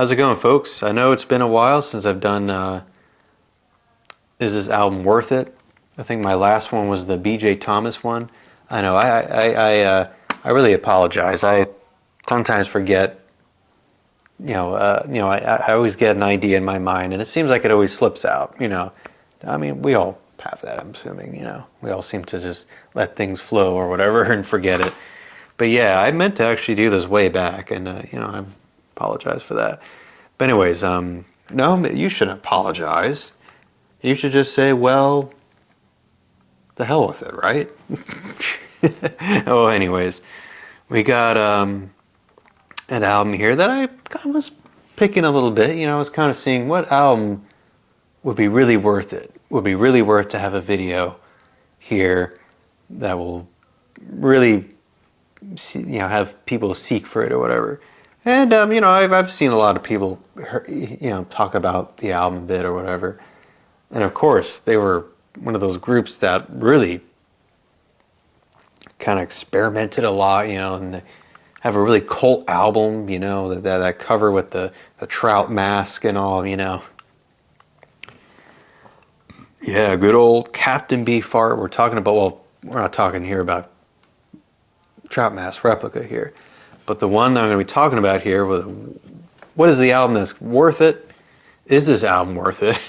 How's it going, folks? I know it's been a while since I've done Is This Album Worth It? I think my last one was the BJ Thomas one. I know, I really apologize. I sometimes forget, I always get an idea in my mind, and it seems like it always slips out, I mean, we all have that, I'm assuming, We all seem to just let things flow or whatever and forget it. But yeah, I meant to actually do this way back, and, I apologize for that. But anyways, no, you shouldn't apologize. You should just say, well, the hell with it, right? Oh, anyways, we got an album here that I kind of was picking a little bit. I was kind of seeing what album would be really worth it. Would be really worth to have a video here that will really, have people seek for it or whatever. And I've seen a lot of people, talk about the album a bit or whatever. And of course, they were one of those groups that really kind of experimented a lot, and they have a really cult album, that cover with the trout mask and all, Yeah, good old Captain Beefheart. We're talking about, well, we're not talking here about trout mask replica here. But the one that I'm going to be talking about here, what is the album that's worth it? Is this album worth it?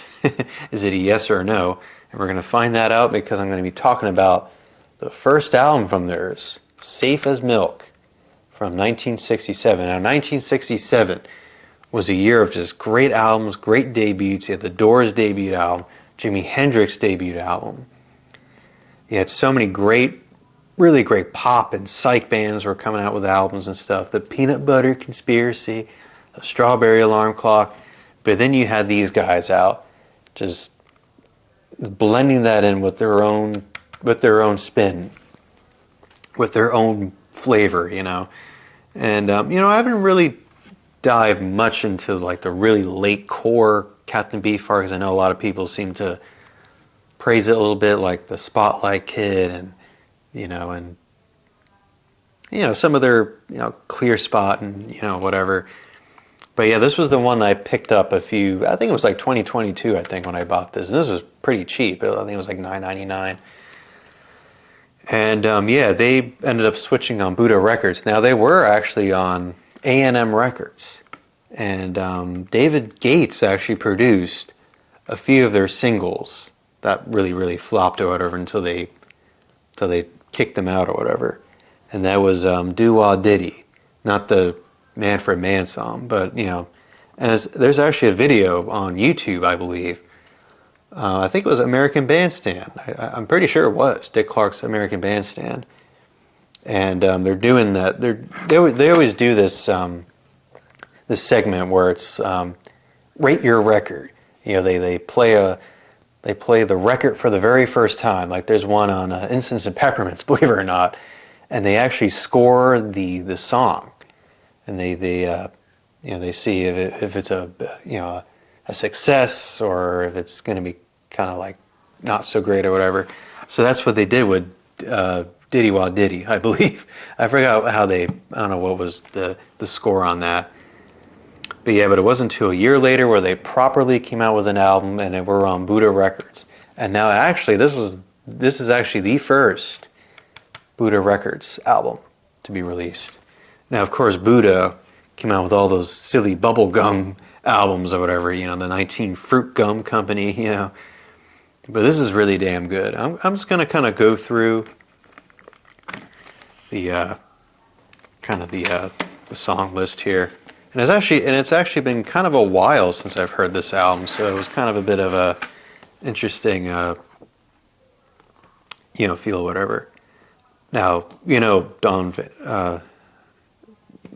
Is it a yes or a no? And we're going to find that out because I'm going to be talking about the first album from theirs, Safe as Milk, from 1967. Now, 1967 was a year of just great albums, great debuts. You had the Doors' debut album, Jimi Hendrix' debut album. You had so many really great pop and psych bands were coming out with albums and stuff. The Peanut Butter Conspiracy, the Strawberry Alarm Clock. But then you had these guys out, just blending that in with their own spin, with their own flavor, And I haven't really dived much into like the really late core Captain Beefheart, because I know a lot of people seem to praise it a little bit, like the Spotlight Kid and some of their Clear Spot and whatever. But yeah, this was the one that I picked up I think it was like 2022, I think, when I bought this. And this was pretty cheap. I think it was like $9.99. And they ended up switching on Buddha Records. Now, they were actually on A&M Records. And David Gates actually produced a few of their singles that really, really flopped or whatever until they kicked them out or whatever. And that was Do Wah Diddy, not the Manfred Mann song, but and there's actually a video on YouTube, I believe. I think it was American Bandstand. I'm pretty sure it was Dick Clark's American Bandstand, and they're doing that. They always do this this segment where it's rate your record. They play the record for the very first time. Like there's one on Incense and Peppermints, believe it or not, and they actually score the song. And they see if it's a success or if it's going to be kind of like not so great or whatever. So that's what they did with Diddy Wah Diddy, I believe. I forgot I don't know what was the score on that. But yeah, but it wasn't until a year later where they properly came out with an album and they were on Buddha Records. And now actually this is actually the first Buddha Records album to be released. Now, of course, Buddha came out with all those silly bubblegum albums or whatever, the 19 Fruit Gum Company, But this is really damn good. I'm just going to kind of go through the the song list here. And it's actually been kind of a while since I've heard this album, so it was kind of a bit of a interesting feel or whatever. Now,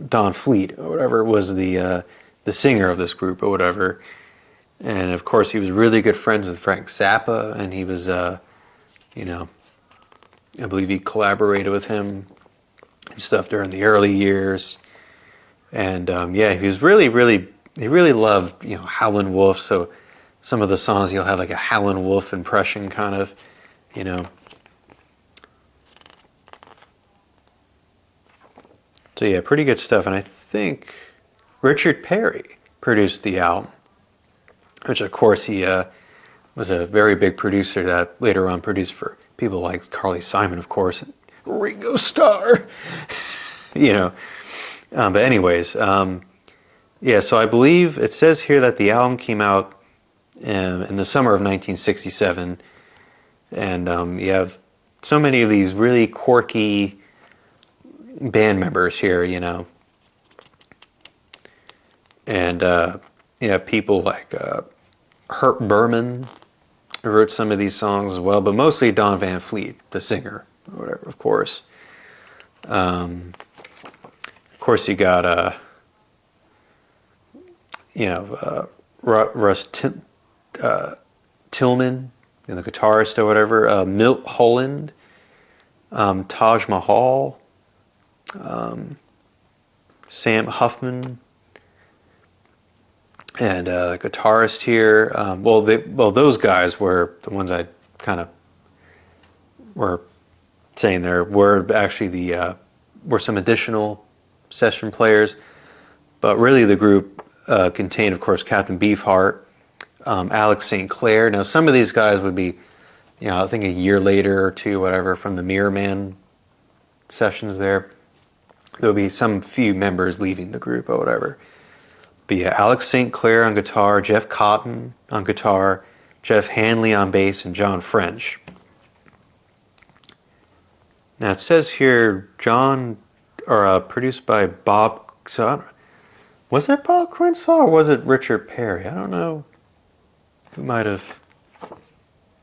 Don Fleet or whatever was the singer of this group or whatever, and of course he was really good friends with Frank Zappa, and he was I believe he collaborated with him and stuff during the early years, and he was he really loved Howlin' Wolf, so some of the songs he'll have like a Howlin' Wolf impression kind of, So yeah, pretty good stuff. And I think Richard Perry produced the album, which of course he was a very big producer that later on produced for people like Carly Simon, of course, and Ringo Starr. you know. But anyways, yeah, so I believe it says here that the album came out in the summer of 1967, and you have so many of these really quirky band members here, you know. And yeah, people like Herb Berman wrote some of these songs as well, but mostly Don Van Fleet, the singer, or whatever, of course. Of course, you got you know, Russ Tillman, you know, the guitarist or whatever. Milt Holland, Taj Mahal, Sam Huffman, and guitarist here. Well, those guys were the ones I kind of were saying there were actually the were some additional session players, but really the group contained, of course, Captain Beefheart, Alex St. Clair. Now, some of these guys would be, you know, I think a year later or two, whatever, from the Mirror Man sessions there. There will be some few members leaving the group or whatever. But yeah, Alex St. Clair on guitar, Jeff Cotton on guitar, Jeff Hanley on bass, and John French. Now it says here, produced by Bob. Was it Bob Crenshaw or was it Richard Perry? I don't know who might have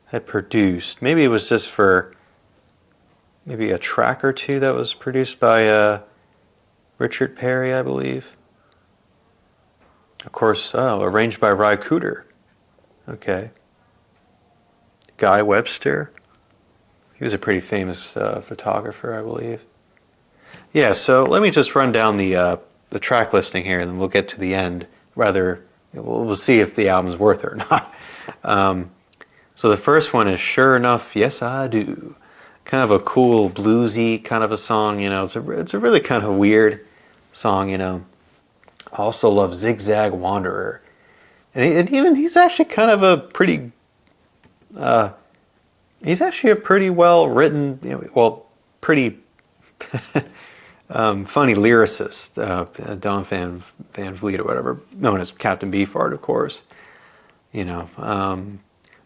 had produced. Maybe it was just for maybe a track or two that was produced by Richard Perry, I believe. Of course, arranged by Ry Cooder. Okay. Guy Webster. He was a pretty famous photographer, I believe. Yeah, so let me just run down the track listing here, and then we'll get to the end. Rather, we'll see if the album's worth it or not. So the first one is Sure Enough, Yes I Do. Kind of a cool, bluesy kind of a song, you know. It's a really kind of weird song, you know. I also love Zigzag Wanderer. And even he's actually kind of a pretty... he's actually a pretty well-written, you know, well, pretty funny lyricist. Don Van Vliet or whatever, known as Captain Beefheart, of course. You know,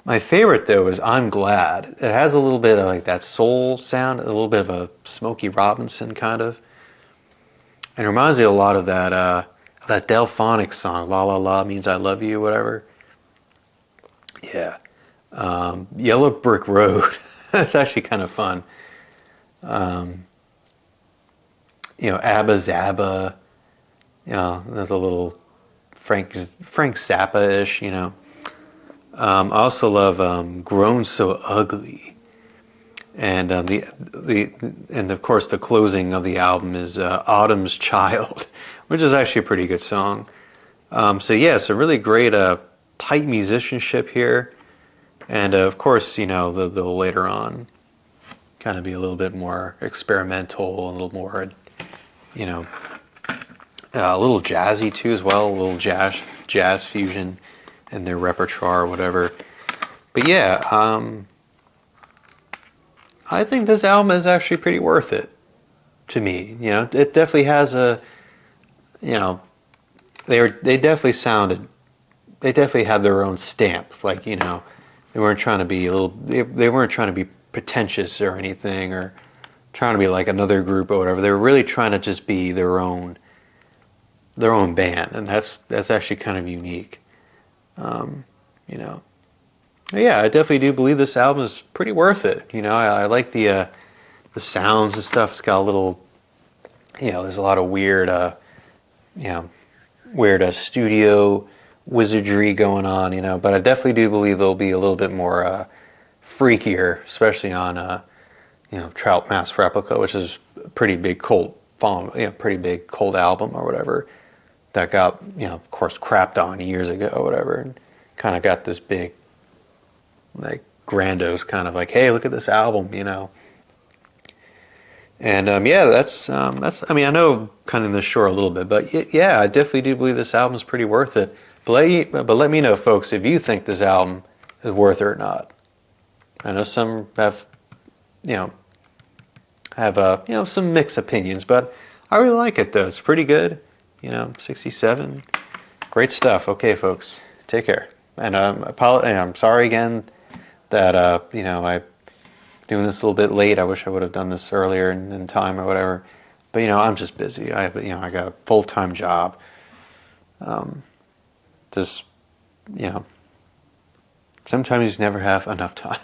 my favorite, though, is I'm Glad. It has a little bit of like that soul sound, a little bit of a Smokey Robinson kind of. And it reminds me a lot of that Delphonics song, La La La Means I Love You, whatever. Yeah. Yellow Brick Road. That's actually kind of fun. You know, Abba Zaba. You know, there's a little Frank Zappa-ish, you know. I also love Grown So Ugly. And and of course the closing of the album is Autumn's Child, which is actually a pretty good song. So yeah, it's a really great tight musicianship here. And of course, you know, they'll later on kind of be a little bit more experimental, a little more, you know, a little jazzy too as well, a little jazz fusion in their repertoire or whatever. But yeah, I think this album is actually pretty worth it to me. You know, it definitely has a, you know, they definitely sounded, they definitely had their own stamp. Like, you know, they weren't trying to be they weren't trying to be pretentious or anything, or trying to be like another group or whatever. They were really trying to just be their own band, and that's actually kind of unique. You know, yeah, I definitely do believe this album is pretty worth it. You know, I like the sounds and stuff. It's got a little, you know, there's a lot of weird, you know, weird studio wizardry going on, you know, but I definitely do believe there'll be a little bit more freakier, especially on you know, Trout Mask Replica, which is a pretty big cult following, you know, pretty big cult album or whatever that got, you know, of course, crapped on years ago or whatever, and kind of got this big, like, grandiose kind of like, hey, look at this album, you know. And yeah, that's. I mean, I know cutting this short a little bit, but yeah, I definitely do believe this album is pretty worth it. But let me know, folks, if you think this album is worth it or not. I know some have, you know, some mixed opinions, but I really like it though. It's pretty good. 67, great stuff. Okay, folks, take care. And I'm sorry again that I doing this a little bit late. I wish I would have done this earlier in time or whatever. But I'm just busy. I got a full-time job. Just you know, sometimes you just never have enough time.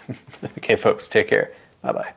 Okay, folks, take care. Bye bye.